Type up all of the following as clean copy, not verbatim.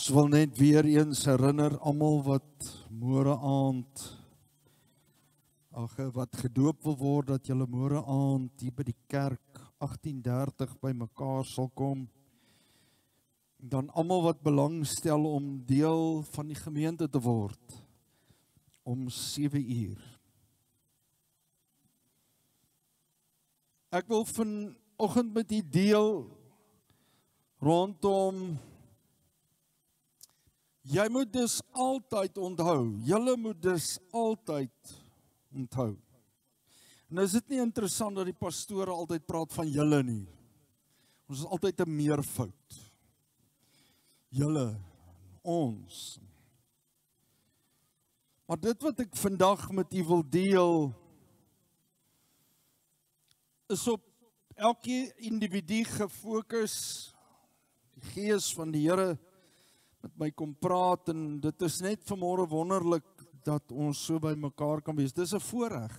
Ons wil net weer eens herinner almal wat môre aand, wat gedoop wil word, dat julle môre aand hier by die kerk 18:30 by mekaar sal kom. Dan almal wat belangstel om deel van die gemeente te word, om 7 uur. Ek wil vanoggend met u deel rondom, jy moet dus altyd onthou, julle moet dus altyd onthou. En is dit nie interessant dat die pastore altyd praat van julle nie? Ons is altyd 'n meervoud. Julle, ons. Maar dit wat ek vandag met u wil deel, is op elke individu gefokus. Die Gees van die Here met my kom praat, en dit is net vanmôre wonderlik dat ons so by mekaar kan wees. Dis 'n voorreg.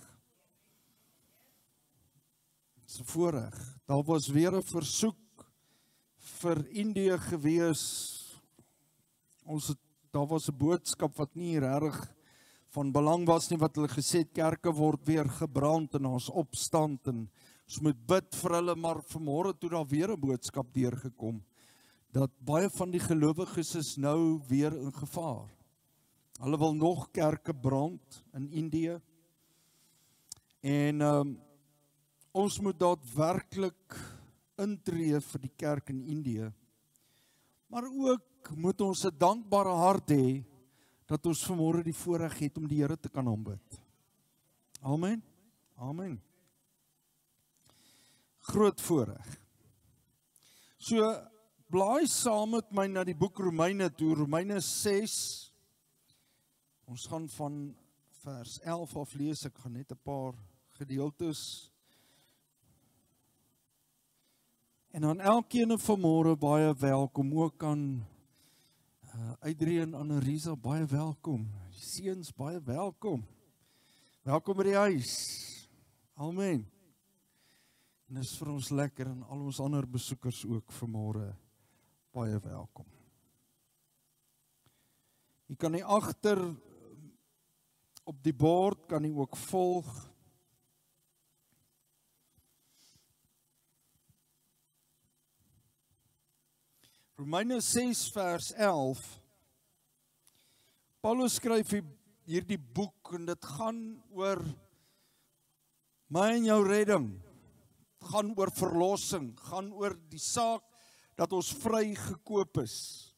Dis 'n voorreg. Daar was weer 'n versoek vir Indië gewees. Daar was 'n boodskap wat nie regtig van belang was nie, wat hulle gesê het, kerke word weer gebrand en ons opstand en ons moet bid vir hulle, maar vanmôre toe daar weer 'n boodskap deurgekom, dat baie van die gelowiges is nou weer in gevaar. Hulle wil nog kerke brand in Indië. En ons moet daadwerklik intree vir die kerk in Indië. Maar ook moet ons 'n dankbare hart hê, dat ons vanmôre die voorreg het om die Here te kan aanbid. Amen. Amen. Groot voorreg. So, blaai saam met my na die boek Romeine toe, Romeine 6. Ons gaan van vers 11 af lees, ek gaan net 'n paar gedeeltes. En aan elkeen vanmôre baie welkom, ook aan Adrian, Annelisa, baie welkom. Die seuns, baie welkom. Welkom by die huis. Amen. En dit is vir ons lekker, en al ons ander besoekers ook vanmôre baie welkom. Jy kan hier agter op die bord kan jy ook volg. Romeine 6 vers 11. Paulus skryf hierdie boek, en dit gaan oor my en jou redding. Gaan oor verlossing, gaan oor die saak dat ons vry gekoop is.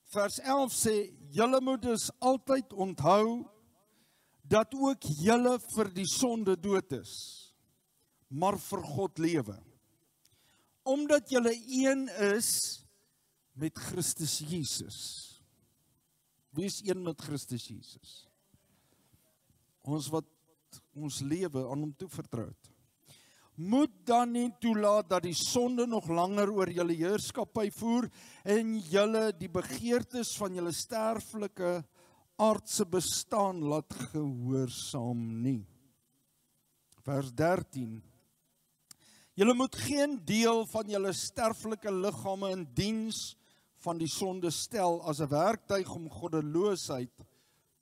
Vers 11 sê, julle moet dus altyd onthou, dat ook julle vir die sonde dood is, maar vir God lewe. Omdat julle een is met Christus Jesus. Wie is een met Christus Jesus? Ons wat ons lewe aan hom toevertrou het. Moet dan nie toelaat dat die sonde nog langer oor julle heerskappy voer en julle die begeertes van julle sterflike aardse bestaan laat gehoorsaam nie. Vers 13. Julle moet geen deel van julle sterflike liggame in diens van die sonde stel as 'n werktuig om goddeloosheid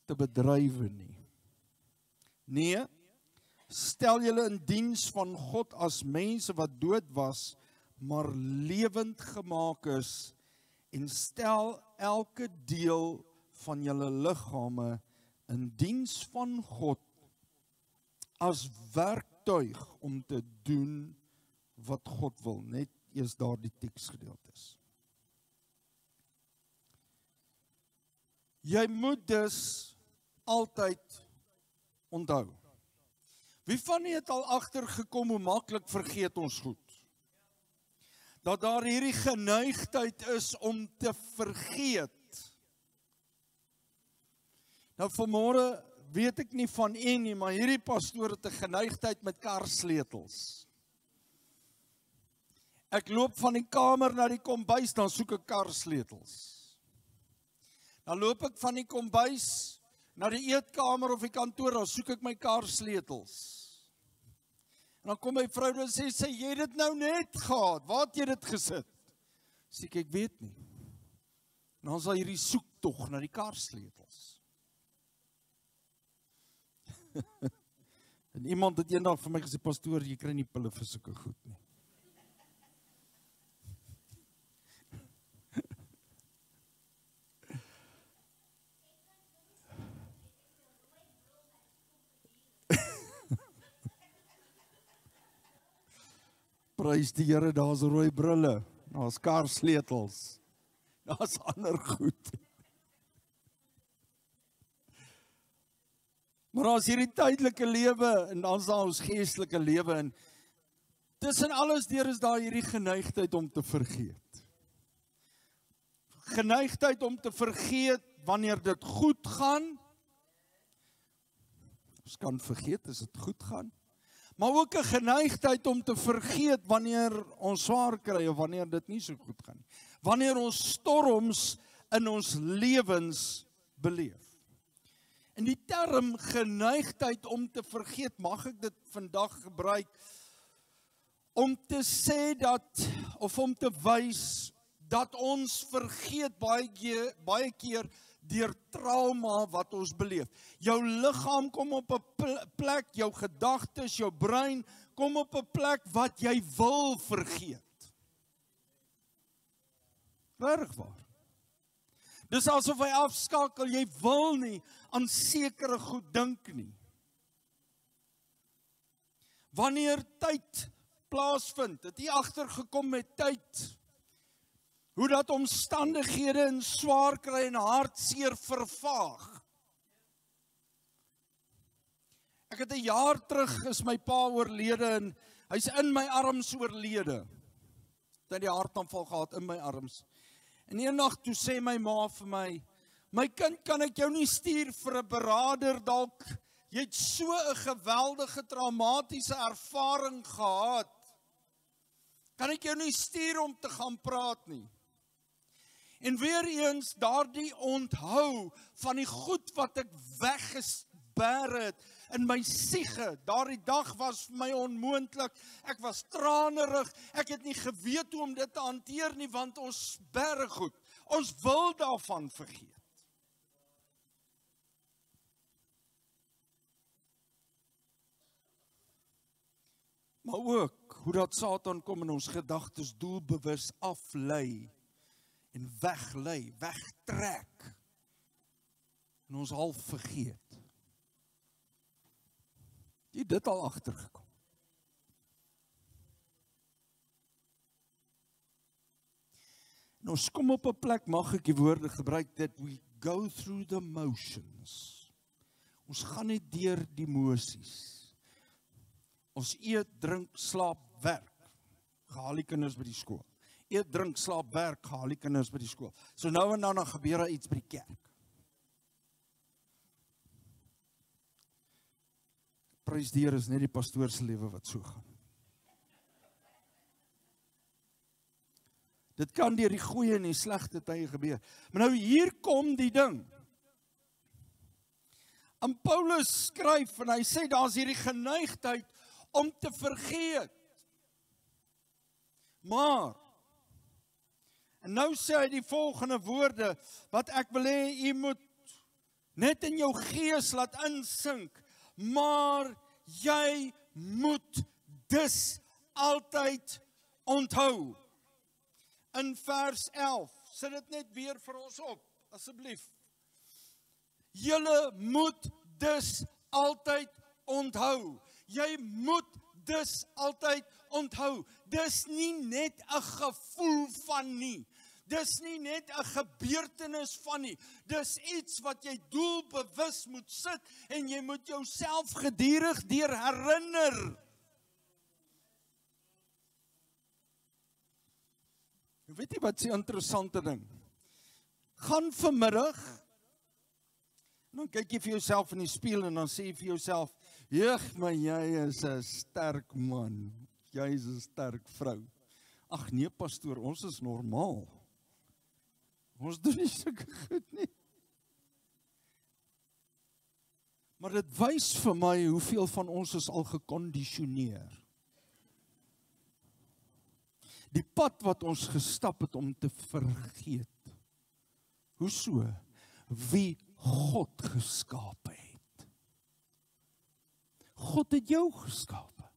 te bedrywe nie. Nee, stel julle in diens van God as mense wat dood was, maar lewend gemaak is, en stel elke deel van julle liggame in diens van God as werktuig om te doen wat God wil. Net eers daar die teksgedeeltes. Jy moet dus altyd onthou. Wie van u het al agtergekom hoe maklik vergeet ons goed? Dat daar hierdie geneigtheid is om te vergeet. Nou vanmôre weet ek nie van u nie, maar hierdie pastoor het 'n geneigtheid met karsleutels. Ek loop van die kamer na die kombuis, dan soek ek karsleutels. Dan loop ek van die kombuis na die eetkamer of die kantoor, dan soek ek my karsleutels. En dan kom my vrou en sê, jy het dit nou net gehad, waar het jy dit gesit? Sê ek weet nie. En dan is daar hierdie soektog na die karsleutels. En iemand het eendag vir my gesê, pastoor, jy kry nie pille vir sulke goed nie. Prys die Here, daar's rooi brille, daar's karsleutels, daar's ander goed. Maar daar's hierdie tydelike lewe en dan's daar ons geestelike lewe en tussen alles deur is daar hierdie geneigtheid om te vergeet. Geneigtheid om te vergeet wanneer dit goed gaan. Ons kan vergeet as dit goed gaan. Maar ook 'n geneigtheid om te vergeet wanneer ons swaar kry of wanneer dit nie so goed gaan nie. Wanneer ons storms in ons lewens beleef. En die term geneigtheid om te vergeet, mag ek dit vandag gebruik om te sê dat, of om te wys dat ons vergeet baie keer deur trauma wat ons beleef. Jou liggaam kom op 'n plek, jou gedagtes, jou brein kom op 'n plek wat jy wil vergeet. Regtig waar. Dis asof hy afskakel, jy wil nie aan sekere goed dink nie. Wanneer tyd plaasvind, het jy agtergekom met tyd, hoe dat omstandighede en swaar kry en hartseer vervaag. Ek het 'n jaar terug, is my pa oorlede en hy's in my arms oorlede. Hy het die hartaanval gehad in my arms. En eendag toe sê my ma vir my kind, kan ek jou nie stuur vir 'n beraader dalk? Jy het so 'n geweldige traumatiese ervaring gehad. Kan ek jou nie stuur om te gaan praat nie? En weer eens daardie onthou van die goed wat ek weggesper het in my siege. Daardie dag was vir my onmoontlik. Ek was tranerig. Ek het nie geweet hoe om dit te hanteer nie, want ons berg goed. Ons wil daarvan vergeet. Maar ook hoe dat Satan kom in ons gedagtes doelbewus aflei en weglei, wegtrek en ons half vergeet. Jy het dit al agtergekom. En ons kom op 'n plek, mag ek die woorde gebruik, that we go through the motions. Ons gaan net deur die mosies. Ons eet, drink, slaap, werk. Gehaal die kinders by die skool. Eet, drink, slaap, werk, gehaal die kinders by die skool. So nou en dan gebeur daar iets by die kerk. Prys die Here, is net die pastoor se lewe wat so gaan. Dit kan deur die goeie en die slegte tye gebeur. Maar nou hier kom die ding. En Paulus skryf en hy sê daar's hierdie geneigtheid om te vergeet. Maar, en nou sê hy die volgende woorde, wat ek wil hê, jy moet net in jou gees laat insink, maar jy moet dus altyd onthou. In vers 11, sit dit net weer vir ons op, asseblief. Julle moet dus altyd onthou. Jy moet dus altyd onthou. Dis nie net 'n gevoel van nie. Dis nie net 'n gebeurtenis van nie. Dis iets wat jy doelbewus moet sit en jy moet jouself gedurig deur herinner. Weet jy wat 'n interessante ding? Gaan vanmiddag, en dan kyk jy vir jouself in die spieël en dan sê jy vir jouself, "Jeeg, maar jy is 'n sterk man. Jy is 'n sterk vrou." Ag nee, pastoor, ons is normaal. Ons doen nie sulke goed nie. Maar dit wys vir my hoeveel van ons is al gekondisioneer. Die pad wat ons gestap het om te vergeet. Hoeso? Wie God geskape het. God het jou geskape.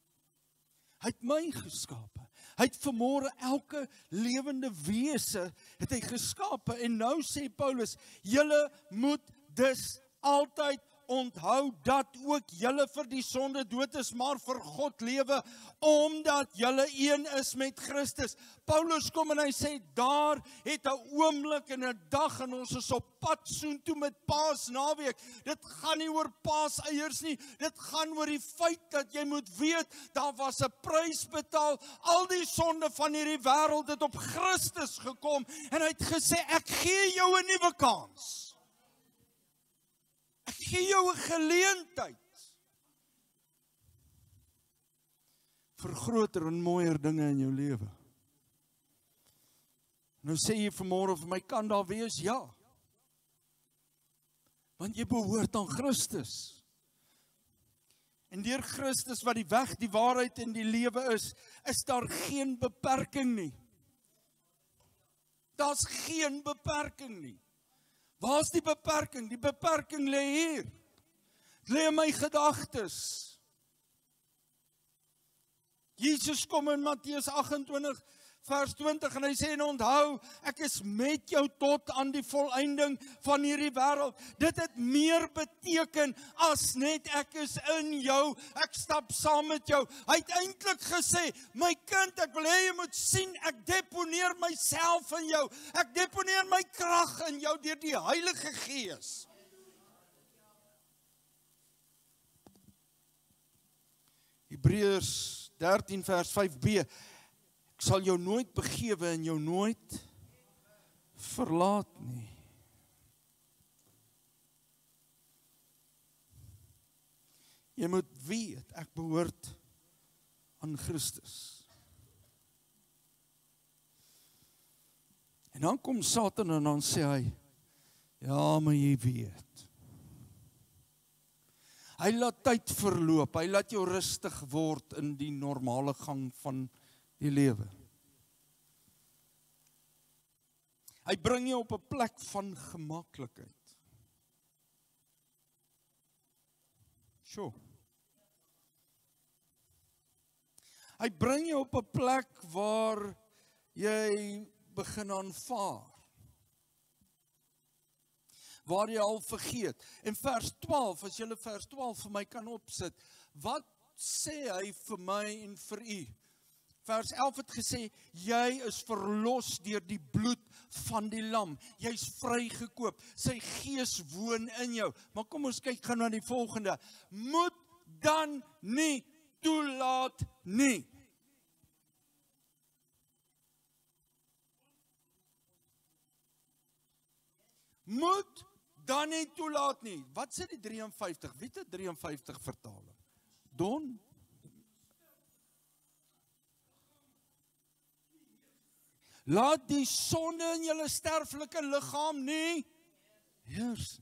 Hy het my geskape. Hy het vanmôre elke lewende wese het hy geskape. En nou sê Paulus, julle moet dus altyd onthou dat ook julle vir die sonde dood is, maar vir God lewe, omdat julle een is met Christus. Paulus kom en hy sê, daar het 'n oomblik en 'n dag en ons is op pad soontoe met Paasnaweek. Dit gaan nie oor paaseiers nie, dit gaan oor die feit dat jy moet weet, daar was 'n prys betaal, al die sonde van hierdie wêreld het op Christus gekom, en hy het gesê, ek gee jou 'n nuwe kans. Ek gee jou 'n geleentheid vir groter en mooier dinge in jou lewe. Nou sê jy vanmôre vir my, kan daar wees? Ja. Want jy behoort aan Christus. En deur Christus wat die weg, die waarheid en die lewe is daar geen beperking nie. Daar's geen beperking nie. Waar is die beperking? Die beperking lê hier. Dit lê in my gedagtes. Jesus kom in Matteus 28 vers 20 en hy sê, en onthou, ek is met jou tot aan die volëinding van hierdie wêreld. Dit het meer beteken as net ek is in jou, ek stap saam met jou. Hy het eintlik gesê, my kind, ek wil hê jy moet sien, ek deponeer myself in jou. Ek deponeer my krag in jou deur die Heilige Gees. Hebreërs 13 vers 5b. Ek sal jou nooit begewe en jou nooit verlaat nie. Jy moet weet, ek behoort aan Christus. En dan kom Satan en dan sê hy, ja, maar jy weet. Hy laat tyd verloop, hy laat jou rustig word in die normale gang van die lewe. Hy bring jou op 'n plek van gemaklikheid. Sjoe. Hy bring jou op 'n plek waar jy begin aanvaar. Waar jy al vergeet. En vers 12, as jy vers 12 vir my kan opsit, wat sê hy vir my en vir u? Vers 11 het gesê, jy is verlos deur die bloed van die lam. Jy's vrygekoop. Sy gees woon in jou. Maar kom ons kyk gou na die volgende. Moet dan nie toelaat nie. Moet dan nie toelaat nie. Wat sê die 53? Wie het 53 vertaling? Don? Laat die sonde in julle sterflike liggaam nie heers.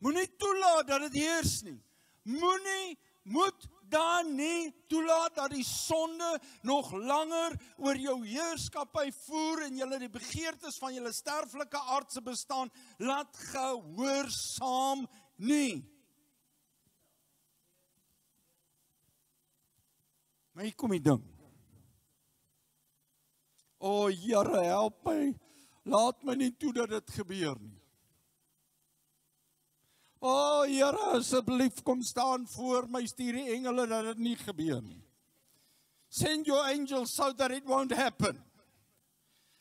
Moenie toelaat dat dit heers nie. Moet dan nie toelaat dat die sonde nog langer oor jou heerskappy voer en julle die begeertes van julle sterflike aardse bestaan laat gehoorsaam nie. Maar hier kom die ding. O Here, help my. Laat my nie toe dat dit gebeur nie. O Here, asseblief kom staan voor my, stuur die engele dat dit nie gebeur nie. Send your angels so that it won't happen.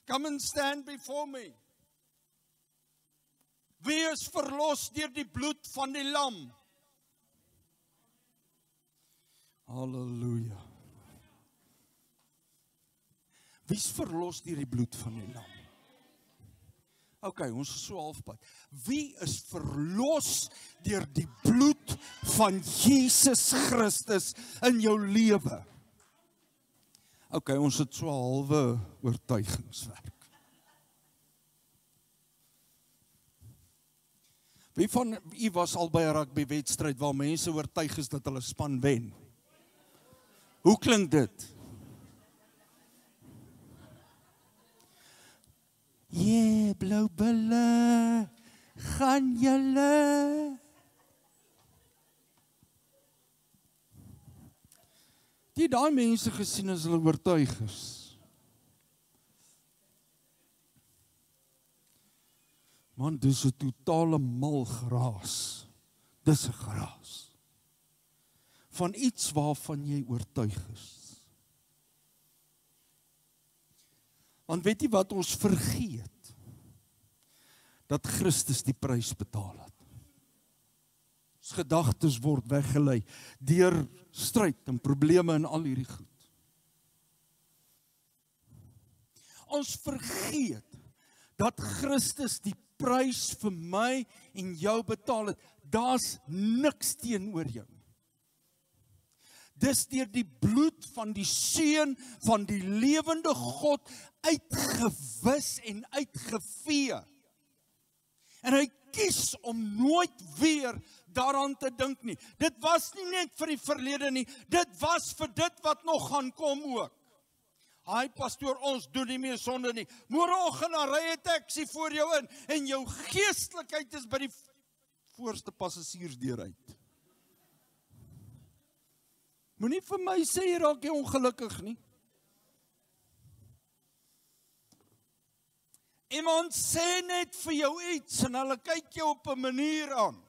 Come and stand before me. Wie is verlos deur die bloed van die lam? Halleluja. Wie is verlos deur die bloed van die lam? OK, ons is so halfpad. Wie is verlos deur die bloed van Jesus Christus in jou lewe? OK, ons het so halwe oortuigingswerk. Wie van u was al by 'n rugbywedstryd waar mense oortuig is dat hulle span wen? Hoe klink dit? blou bulle, gaan julle. Die daai mense gesien as hulle oortuig is. Man, dis 'n totale mal geraas. Dis 'n geraas. Van iets waarvan jy oortuig is. Want weet jy wat ons vergeet? Dat Christus die prys betaal het. Ons gedagtes word weggelei deur stryd en probleme en al hierdie goed. Ons vergeet dat Christus die prys vir my en jou betaal het. Daar's niks teenoor jou. Dis deur die bloed van die Seun van die lewende God uitgewis en uitgevee. En hy kies om nooit weer daaraan te dink nie. Dit was nie net vir die verlede nie, dit was vir dit wat nog gaan kom ook. Haai pastoor, ons doen nie meer sonde nie. Môreoggend dan ry 'n taxi voor jou in en jou geestelikheid is by die voorste passasiersdeur uit. Moenie vir my sê jy raak jy ongelukkig nie. Iemand sê net vir jou iets en hulle kyk jou op 'n manier aan.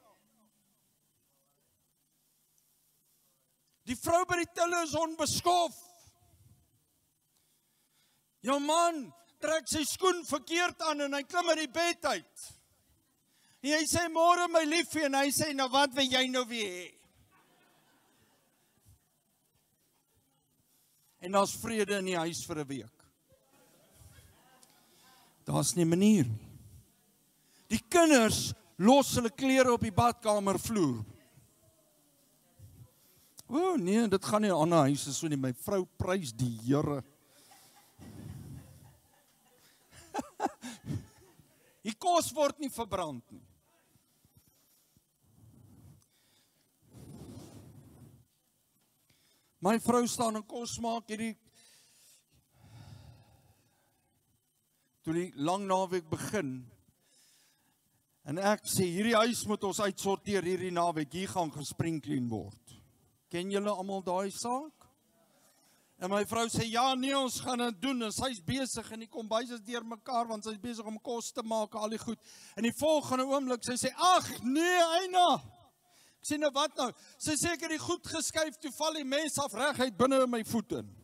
Die vrou by die tille is onbeskof. Jou man trek sy skoen verkeerd aan en hy klim uit die bed uit. En jy sê, môre my liefie, en hy sê, nou wat wil jy nou weer hê? En daar's vrede in die huis vir 'n week. Daar's nie 'n manier nie. Die kinders los hulle klere op die badkamervloer. O nee, dit gaan nie aan 'n huis so nie. My vrou prys die Here. Die kos word nie verbrand nie. My vrou staan en kos maak toe die lang naweek begin. En ek sê, hierdie huis moet ons uitsorteer hierdie naweek, hier gaan gespringclean word. Ken julle almal daai saak? En my vrou sê, ja nee, ons gaan dit doen, en sy's besig, en die kombuis is deur mekaar, want sy's besig om kos te maak, al die goed. En die volgende oomblik, sy sê, ag nee, Eina. Ek sê, nou wat nou? Sy sê, ek het die goed geskuif, toe val die mes af reguit binne in my voet in.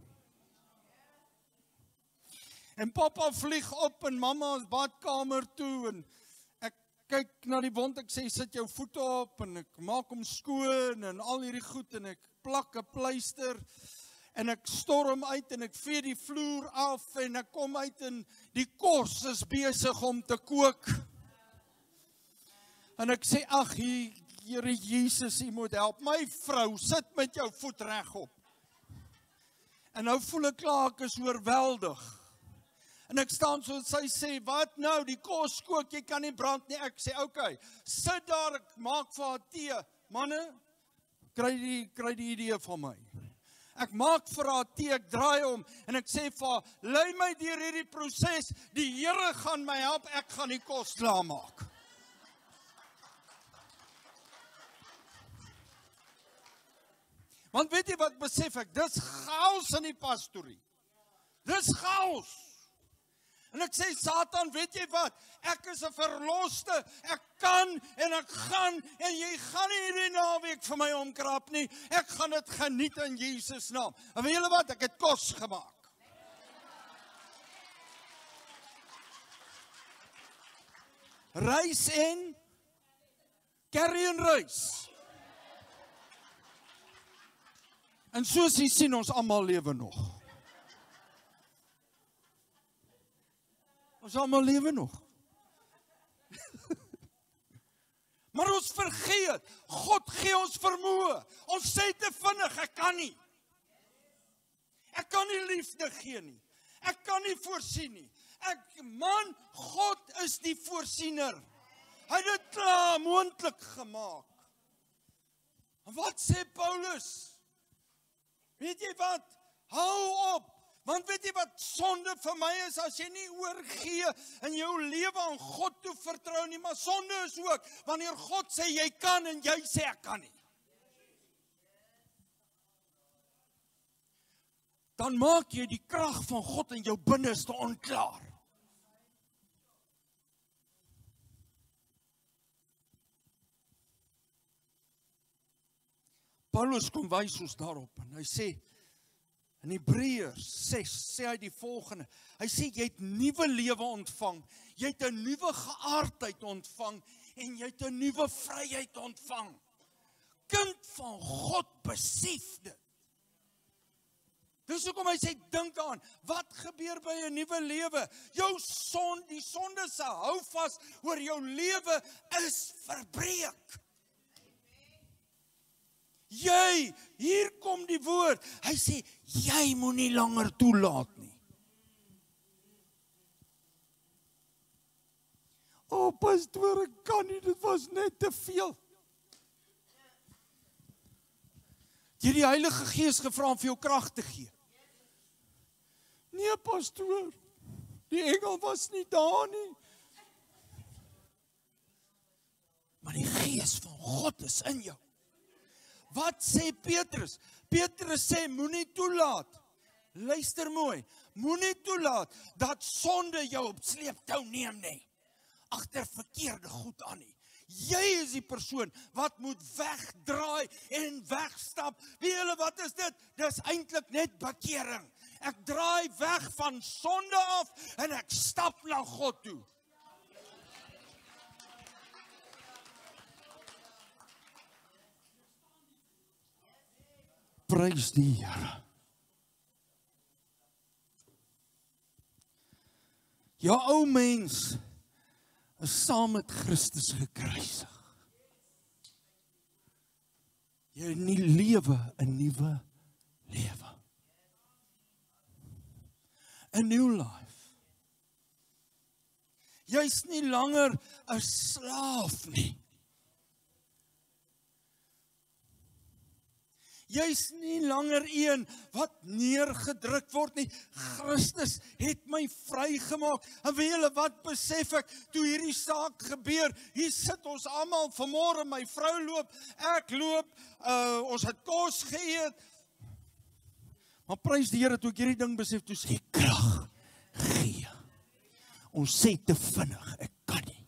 En papa vlieg op in mama's badkamer toe, en ek kyk na die wond, ek sê, sit jou voete op, en ek maak hom skoon, en al hierdie goed, en ek plak 'n pleister, en ek storm uit, en ek vee die vloer af, en ek kom uit, en die kos is besig om te kook. En ek sê, ag, Here Jesus, U moet help. My vrou, sit met jou voet regop. En nou voel ek klaar, ek is oorweldig. En ek staan so, sy sê, wat nou, die kos kook, jy kan nie brand nie. Ek sê, okay, sit daar, ek maak vir haar tee. Manne, kry die idee van my. Ek maak vir haar tee, ek draai om, en ek sê vir haar, lei my deur hierdie proses, die Here gaan my help, ek gaan die kos klaarmaak. Want weet jy wat besef ek, dis chaos in die pastorie. Dis chaos. En ek sê, Satan, weet jy wat, ek is 'n verloste, ek kan en ek gaan, en jy gaan nie hierdie naweek vir my omkrap nie, ek gaan dit geniet in Jesus naam. En weet julle wat, ek het kos gemaak. Rys en curry en rys. En soos jy sien, ons almal lewe nog. Ons almal lewe nog. Maar ons vergeet, God gee ons vermoë. Ons sê te vinnig, ek kan nie. Ek kan nie liefde gee nie. Ek kan nie voorsien nie. Man, God is die voorsiener. Hy het dit klaar moontlik gemaak. En wat sê Paulus? Weet jy wat? Hou op Want weet jy wat sonde vir my is, as jy nie oorgee in jou lewe aan God toe vertrou nie, maar sonde is ook, wanneer God sê jy kan en jy sê ek kan nie. Dan maak jy die krag van God in jou binneste onklaar. Paulus kom wys ons daarop en hy sê, in Hebreërs 6 sê hy die volgende, hy sê jy het nuwe lewe ontvang, jy het 'n nuwe geaardheid ontvang en jy het 'n nuwe vryheid ontvang. Kind van God besef dit. Dis hoekom hy sê, dink aan, wat gebeur by 'n nuwe lewe? Jou die sonde se houvas oor jou lewe is verbreek. Hier kom die woord. Hy sê, jy moet nie langer toelaat nie. O, pastoor, ek kan nie, dit was net te veel. Jy die Heilige Gees gevra om vir jou krag te gee. Nee, pastoor, die engel was nie daar nie. Maar die Gees van God is in jou. Wat sê Petrus? Petrus sê, moenie toelaat. Luister mooi, moenie toelaat dat sonde jou op sleeptou neem nie. Agter verkeerde goed aan nie. Jy is die persoon wat moet wegdraai en wegstap. Weet julle wat is dit? Dis eintlik net bekering. Ek draai weg van sonde af en ek stap na God toe. Prys die Here. Jou ou mens is saam met Christus gekruisig. Jy lewe 'n nuwe lewe. 'n new life. Jy's nie langer 'n slaaf nie. Jy's nie langer een wat neergedruk word nie. Christus het my vrygemaak. En weet julle wat besef ek, toe hierdie saak gebeur, hier sit ons almal vanmôre, my vrou loop, ek loop, ons het kos geëet. Maar prys die Here, toe ek hierdie ding besef, toe sê krag gee. Ons sê te vinnig, ek kan nie.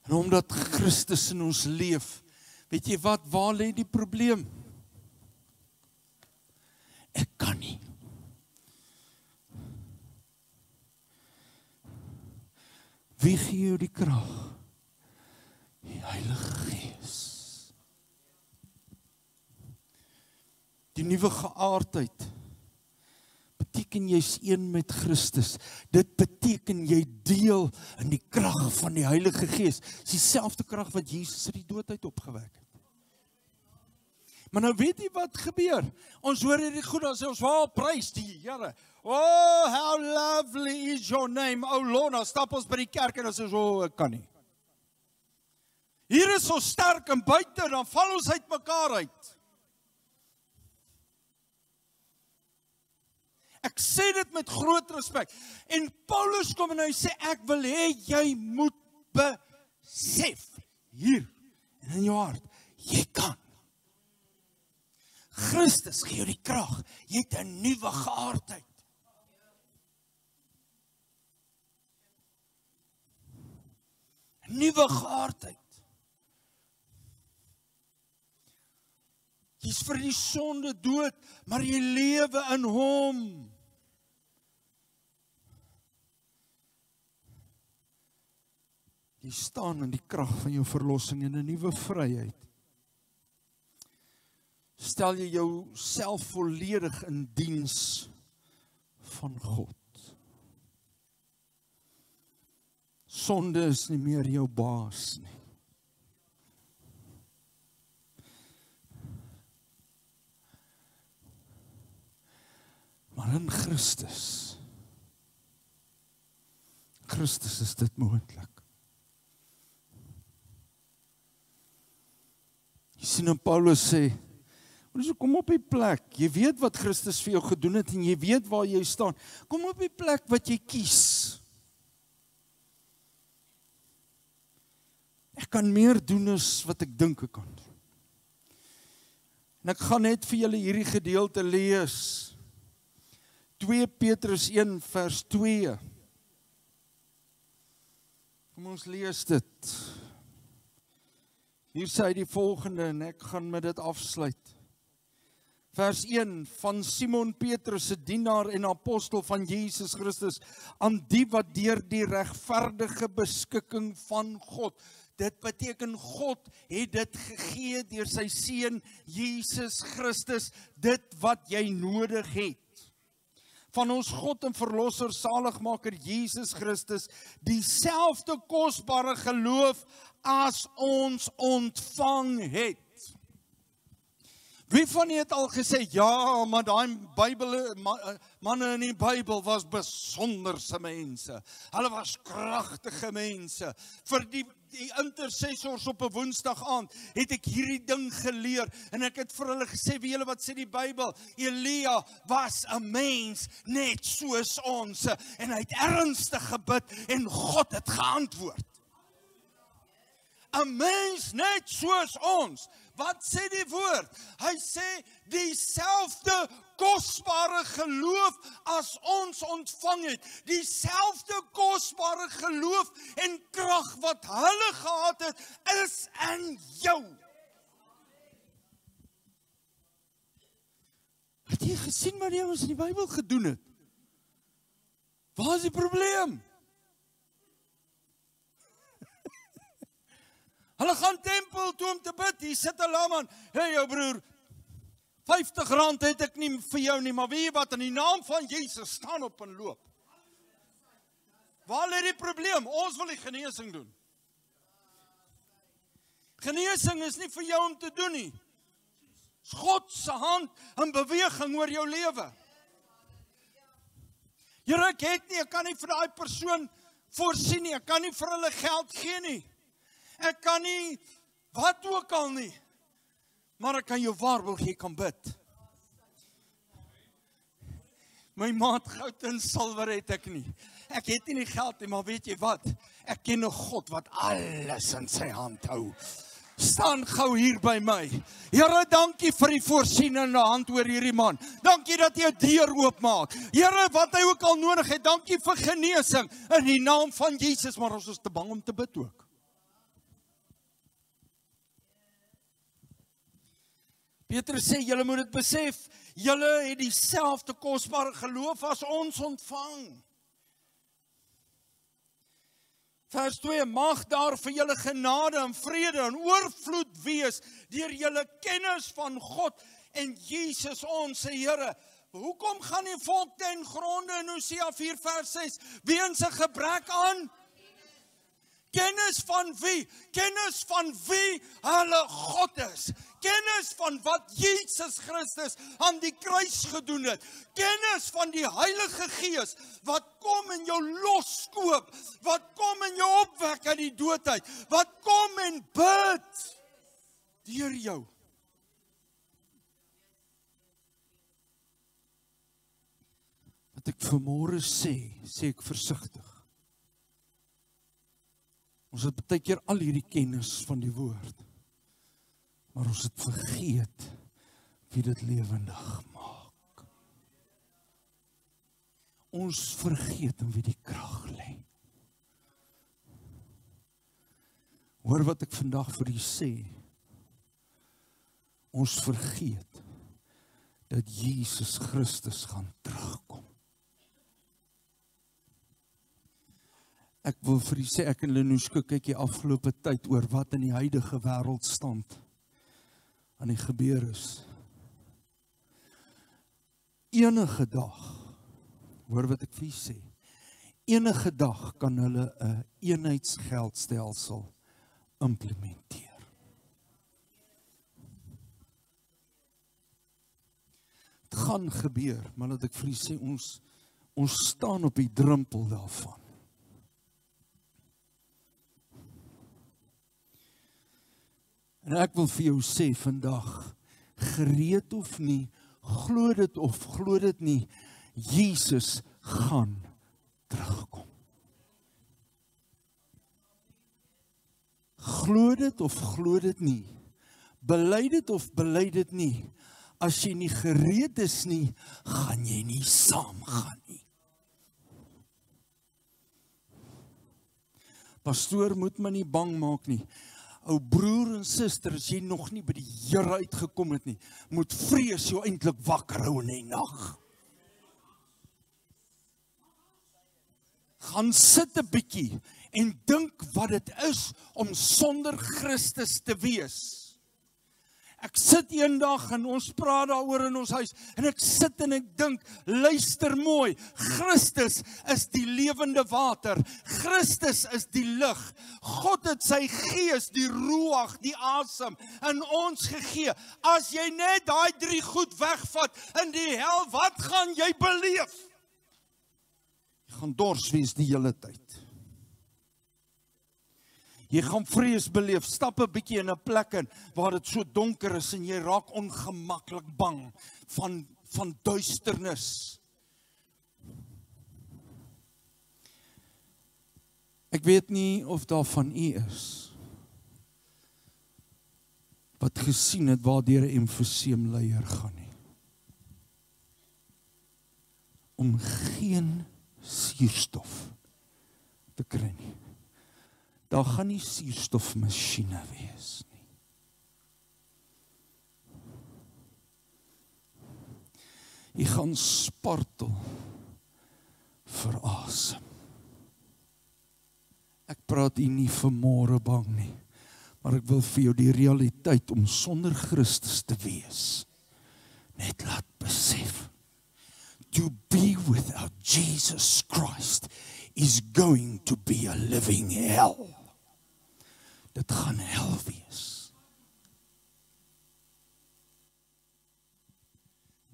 En omdat Christus in ons leef, weet jy wat, waar lê die probleem? Ek kan nie. Wie gee jou die krag? Die Heilige Gees. Die nuwe geaardheid beteken jy's een met Christus. Dit beteken jy deel in die krag van die Heilige Gees. Dis dieselfde krag wat Jesus uit die dood uit opgewek het. Maar nou weet jy wat gebeur? Ons hoor hierdie goed, as ons wel prys die Here. Oh, how lovely is your name, oh Lord. Nou stap ons by die kerk en ons sê, oh, ek kan nie. Hier is ons sterk en buite, dan val ons uit mekaar uit. Ek sê dit met groot respek. En Paulus kom en hy sê, ek wil hê jy moet besef, hier, en in jou hart, jy kan. Christus gee jou die krag, jy het 'n nuwe geaardheid. Nuwe geaardheid. Jy's vir die sonde dood, maar jy lewe in hom. Jy staan in die krag van jou verlossing en 'n nuwe vryheid. Stel jy jouself volledig in diens van God. Sonde is nie meer jou baas nie. Maar in Christus is dit moontlik. Die sien en Paulus sê, so kom op die plek, jy weet wat Christus vir jou gedoen het, en jy weet waar jy staan, kom op die plek wat jy kies. Ek kan meer doen as wat ek dink ek kan doen. En ek gaan net vir julle hierdie gedeelte lees. 2 Petrus 1 vers 2. Kom ons lees dit. Hier sê hy die volgende, en ek gaan met dit afsluit. Vers 1, van Simon Petrus, se dienaar en apostel van Jesus Christus, aan die wat deur die regverdige beskikking van God, dit beteken God het dit gegee deur sy seun Jesus Christus, dit wat jy nodig het. Van ons God en verlosser, saligmaker Jesus Christus, dieselfde kosbare geloof as ons ontvang het. Wie van julle het al gesê, ja, maar daai manne in die Bybel was besonderse mense. Hulle was kragtige mense. Vir die intercessors op 'n Woensdag aand het ek hierdie ding geleer en ek het vir hulle gesê, wie julle wat sê die Bybel, Elia was 'n mens net soos ons en hy het ernstig gebid en God het geantwoord. 'n Mens net soos ons. Wat sê die woord? Hy sê dieselfde kosbare geloof as ons ontvang het. Dieselfde kosbare geloof en krag wat hulle gehad het, is in jou. Het jy gesien wat die ouens in die Bybel gedoen het? Waar is die probleem? Hulle gaan tempel toe om te bid, hier sit 'n laman, hey jou broer, R50 het ek nie vir jou nie, maar weet jy wat, in die naam van Jesus, staan op en loop. Waar lê die probleem? Ons wil die genesing doen. Genesing is nie vir jou om te doen nie. Dis God se hand in beweging oor jou lewe. Here, ek het nie, ek kan nie vir daai persoon voorsien nie, ek kan nie vir hulle geld gee nie. Ek kan nie, wat ook al nie, maar ek kan jou waarborg, jy kan bid. My maat goud en silwer het ek nie. Ek het nie geld nie, maar weet jy wat? Ek ken 'n God wat alles in sy hand hou. Staan gou hier by my. Here, dankie vir die voorsienende hand oor hierdie man. Dankie dat jy 'n deur oopmaak. Here, wat hy ook al nodig het, dankie vir genesing in die naam van Jesus, maar ons is te bang om te bid ook. Petrus sê, julle moet dit besef, julle het dieselfde kosbare geloof as ons ontvang. Vers 2, mag daar vir julle genade en vrede en oorvloed wees deur julle kennis van God en Jesus ons Here. Hoekom gaan die volk ten gronde in Hosea 4 vers 6? Weens 'n gebrek aan kennis van wie? Kennis van wie hulle God is. Kennis van wat Jesus Christus aan die kruis gedoen het. Kennis van die Heilige Gees wat kom en jou loskoop. Wat kom en jou opwek uit die dood uit. Wat kom en bid deur jou. Wat ek vanmôre sê ek versigtig. Ons het baie keer al hierdie kennis van die woord, maar ons het vergeet wie dit lewendig maak. Ons vergeet in wie die krag lê. Hoor wat ek vandag vir u sê. Ons vergeet dat Jesus Christus gaan terugkom. Ek wil vir u sê, ek en Lenoeske kyk die afgelope tyd oor wat in die huidige wêreldstand aan die gebeur is. Enige dag, hoor wat ek vir u sê, enige dag kan hulle 'n eenheidsgeldstelsel implementeer. Dit gaan gebeur, maar laat ek vir u sê, ons staan op die drempel daarvan. En ek wil vir jou sê vandag, gereed of nie, glo dit of glo dit nie, Jesus gaan terugkom. Glo dit of glo dit nie, bely dit of bely dit nie, as jy nie gereed is nie, gaan jy nie saamgaan nie. Pastoor, moet my nie bang maak nie. Ou broer en suster, as jy nog nie by die Here uitgekom het nie, moet vrees jou eintlik wakker hou in die nag. Gaan sit 'n bietjie en dink wat dit is om sonder Christus te wees. Ek sit eendag en ons praat daaroor in ons huis en ek sit en ek dink, luister mooi, Christus is die lewende water, Christus is die lig, God het sy gees, die ruach, die asem in ons gegee. As jy net daai 3 goed wegvat in die hel, wat gaan jy beleef? Jy gaan dors wees die hele tyd. Jy gaan vrees beleef, stap 'n bietjie in 'n plek in waar dit so donker is en jy raak ongemaklik bang van duisternis. Ek weet nie of daar van u is wat gesien het waar deur 'n emfyseemleier gaan nie. Om geen suurstof te kry nie. Daar gaan nie suurstofmasjiene wees nie. Jy gaan spartel vir asem. Ek praat hier nie vanmôre bang nie, maar ek wil vir jou die realiteit om sonder Christus te wees net laat besef. To be without Jesus Christ is going to be a living hell. Dit gaan hel wees.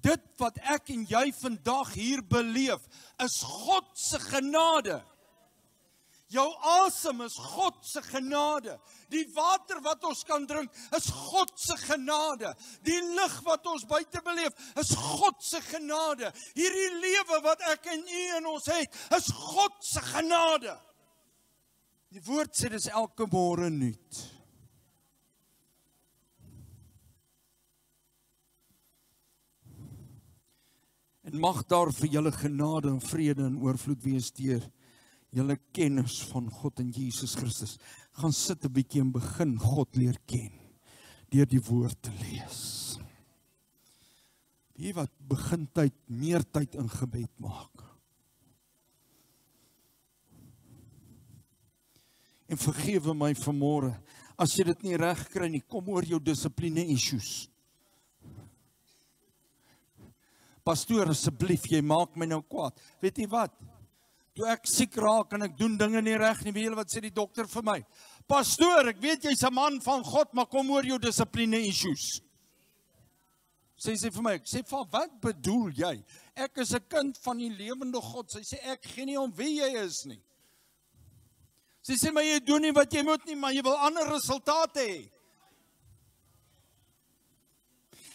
Dit wat ek en jy vandag hier beleef, is God se genade. Jou asem is God se genade. Die water wat ons kan drink, is God se genade. Die lig wat ons buite beleef, is God se genade. Hierdie lewe wat ek en u in ons het, is God se genade. Die woord sê dis elke môre nuut. En mag daar vir julle genade en vrede en oorvloed wees deur julle kennis van God en Jesus Christus. Gaan sit 'n bietjie en begin God leer ken deur die woord te lees. Wie wat begin tyd, meer tyd in gebed maak. En vergewe my vanmôre, as jy dit nie reg kry nie, kom oor jou dissipline issues. Pastoor, asseblief, jy maak my nou kwaad. Weet jy wat? Toe ek siek raak en ek doen dinge nie reg nie, weet julle wat sê die dokter vir my? Pastoor, ek weet jy's 'n man van God, maar kom oor jou dissipline issues. Sy sê vir my, ek sê, wat bedoel jy? Ek is 'n kind van die lewende God. Sy sê, ek gee nie om wie jy is nie. Sy sê, maar jy doen nie wat jy moet nie, maar jy wil ander resultate hê.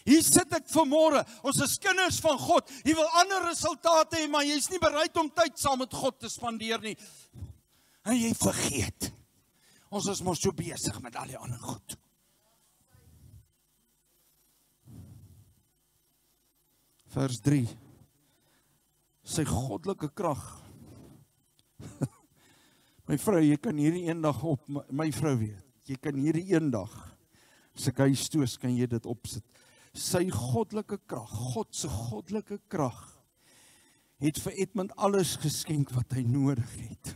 Hier sit ek vanmôre, ons is kinders van God, jy wil ander resultate hê, maar jy is nie bereid om tyd saam met God te spandeer nie. En jy vergeet, ons is mos so besig met al die ander goed. Vers 3, sy goddelike krag. My vrou, jy kan hierdie eendag op, my vrou weet, jy kan hierdie eendag, as ek huis toe is, kan jy dit opsit. Sy goddelike krag, God se goddelike krag, het vir Edmund alles geskenk wat hy nodig het,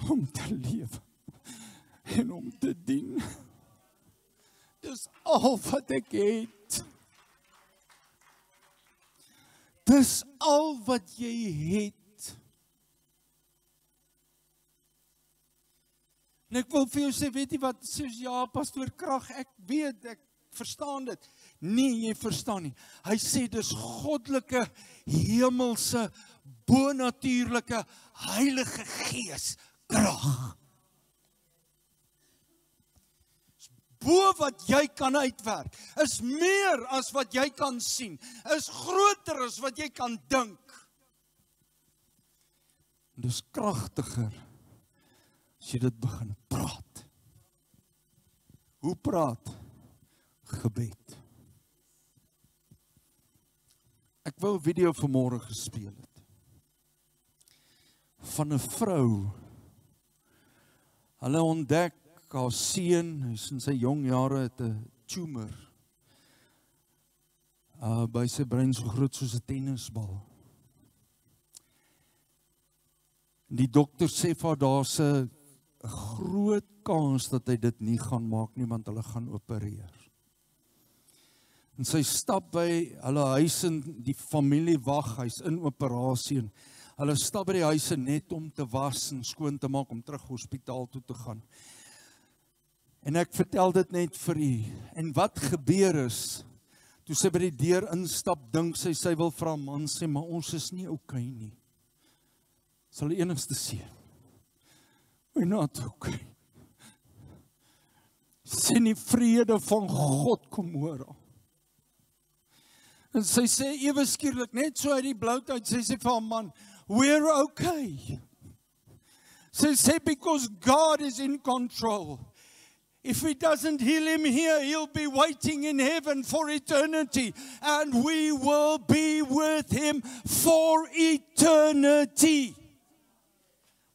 om te lewe, en om te dien. Dis al wat ek het. Dis al wat jy het. En ek wil vir jou sê, weet jy wat, sê ja, pastoor krag, ek weet, ek verstaan dit. Nee, jy verstaan nie. Hy sê dis goddelike, hemelse, bonatuurlike, Heilige Gees krag. bo wat jy kan uitwerk, is meer as wat jy kan sien, is groter as wat jy kan dink. En dis kragtiger as jy dit begin praat. Hoe praat? Gebed. Ek wou 'n video vanmôre gespeel het. Van 'n vrou. Hulle ontdek haar seun, hy's in sy jong jare het 'n tumor. By sy brein so groot soos 'n tennisbal. Die dokter sê vir haar daar's 'n groot kans dat hy dit nie gaan maak nie, want hulle gaan opereer. En sy stap by hulle huis en die familie wag, hy's in operasie en hulle stap by die huise net om te was en skoon te maak om terug hospitaal toe te gaan. En ek vertel dit net vir u. En wat gebeur is, toe sy by die deur instap, dink sy wil vir haar man sê, maar ons is nie okay nie. Sal die enigste seën. We're not okay. Sien die vrede van God kom oor haar. En sy sê ewe skielik, net so uit die bloute uit, sy sê vir haar man, we're okay. Sy sê, because God is in control. If he doesn't heal him here, he'll be waiting in heaven for eternity. And we will be with him for eternity.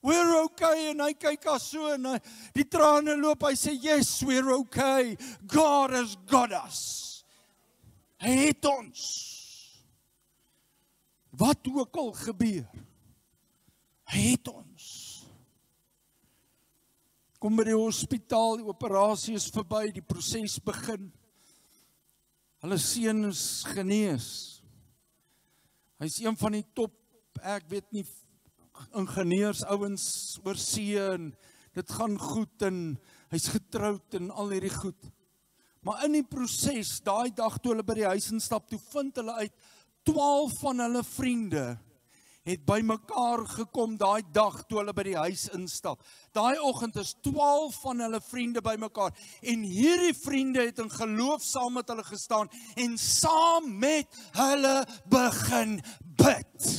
We're okay. En hy kyk as so en die trane loop. Hy sê, yes, we're okay. God has got us. Hy het ons. Wat ook al gebeur. Hy het ons. Kom by die hospitaal, die operasie is verby, die proses begin. Hulle seun is genees. Hy is een van die top, ek weet nie, ingenieurs, ouens oor see en dit gaan goed en hy's getroud en al hierdie goed. Maar in die proses, daai dag toe hulle by die huis instap, toe vind hulle uit 12 van hulle vriende het by mekaar gekom daai dag toe hulle by die huis instap. Daai oggend is 12 van hulle vriende by mekaar en hierdie vriende het in geloof saam met hulle gestaan en saam met hulle begin bid.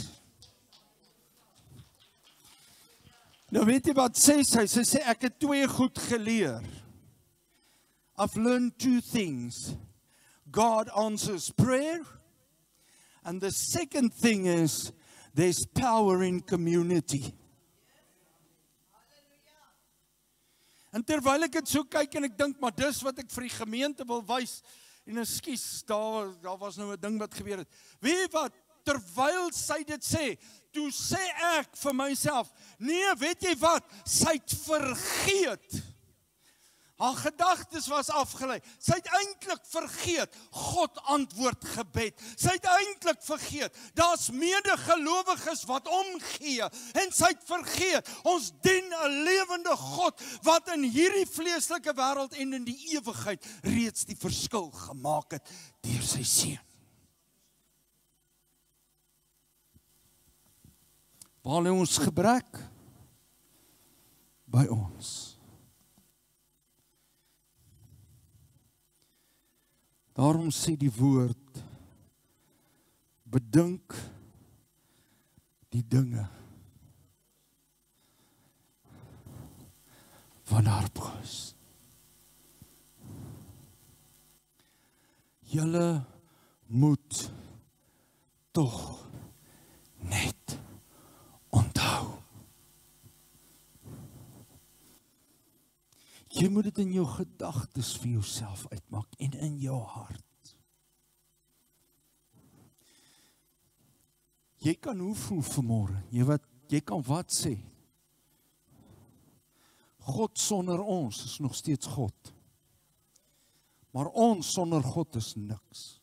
Nou weet jy wat sê sy? Sy sê ek het 2 goed geleer. I've learned 2 things. God answers prayer. And the second thing is there's power in community. En terwyl ek dit so kyk en ek dink, maar dis wat ek vir die gemeente wil wys. En ekskuus, daar was nou 'n ding wat gebeur het. Weet jy wat? Terwyl sy dit sê, toe sê ek vir myself, nee, weet jy wat? Sy het vergeet. Haar gedagtes was afgelei. Sy het eintlik vergeet, God antwoord gebed. Sy het eintlik vergeet, daar's medegelowiges wat omgee. En sy het vergeet, ons dien 'n lewende God, wat in hierdie vleeslike wêreld en in die ewigheid reeds die verskil gemaak het, deur sy seun. Waar lê ons gebrek? By ons. Daarom sê die woord, bedink die dinge van haar broers. Julle moet tog net onthou. Jy moet dit in jou gedagtes vir jouself uitmaak en in jou hart. Jy kan hoe voel vanmôre? Jy kan wat sê? God sonder ons is nog steeds God. Maar ons sonder God is niks.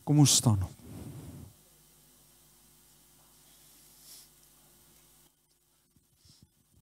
Kom ons staan op.